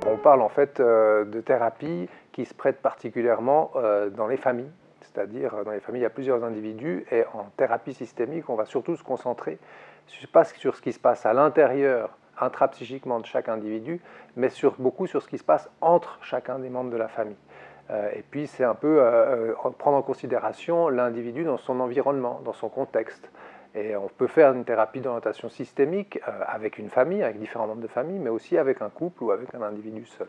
On parle en fait de thérapie qui se prête particulièrement dans les familles, c'est-à-dire dans les familles il y a plusieurs individus et en thérapie systémique on va surtout se concentrer pas sur ce qui se passe à l'intérieur intrapsychiquement de chaque individu, mais beaucoup sur ce qui se passe entre chacun des membres de la famille. Et puis c'est un peu prendre en considération l'individu dans son environnement, dans son contexte. Et on peut faire une thérapie d'orientation systémique avec une famille, avec différents membres de famille, mais aussi avec un couple ou avec un individu seul.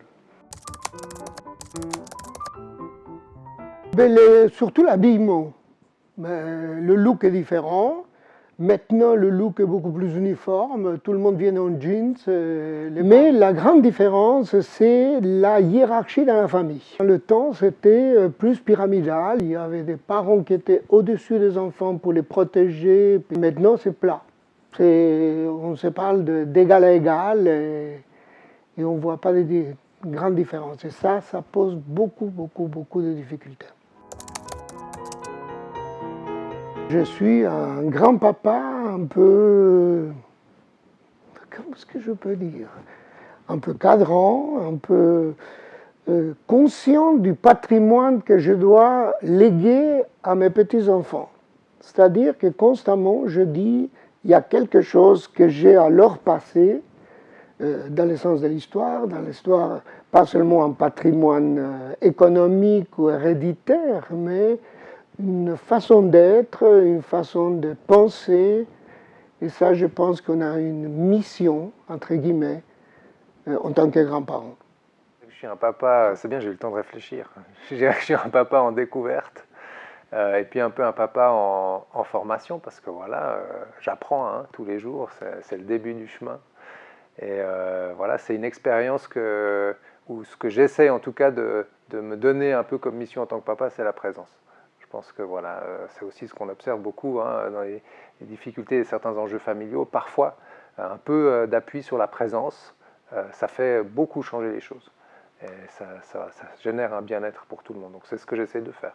Surtout l'habillement. Le look est différent. Maintenant, le look est beaucoup plus uniforme. Tout le monde vient en jeans. Mais la grande différence, c'est la hiérarchie dans la famille. Dans le temps, c'était plus pyramidal. Il y avait des parents qui étaient au-dessus des enfants pour les protéger. Puis maintenant, c'est plat. On se parle d'égal à égal et on ne voit pas de grandes différences. Et ça pose beaucoup de difficultés. Je suis un grand-papa un peu, comment est-ce que je peux dire, un peu cadrant, un peu conscient du patrimoine que je dois léguer à mes petits-enfants. C'est-à-dire que constamment, je dis, il y a quelque chose que j'ai à leur passer, dans le sens de l'histoire, pas seulement un patrimoine économique ou héréditaire, mais une façon d'être, une façon de penser, et ça, je pense qu'on a une mission, entre guillemets, en tant que grands-parents. Je suis un papa, c'est bien, j'ai eu le temps de réfléchir. Je suis un papa en découverte, et puis un peu un papa en formation, parce que voilà, j'apprends tous les jours, c'est le début du chemin. Et voilà, c'est une expérience où ce que j'essaie en tout cas de me donner un peu comme mission en tant que papa, c'est la présence. Je pense que voilà, c'est aussi ce qu'on observe beaucoup dans les difficultés et certains enjeux familiaux. Parfois, un peu d'appui sur la présence, ça fait beaucoup changer les choses. Et ça génère un bien-être pour tout le monde. Donc c'est ce que j'essaie de faire.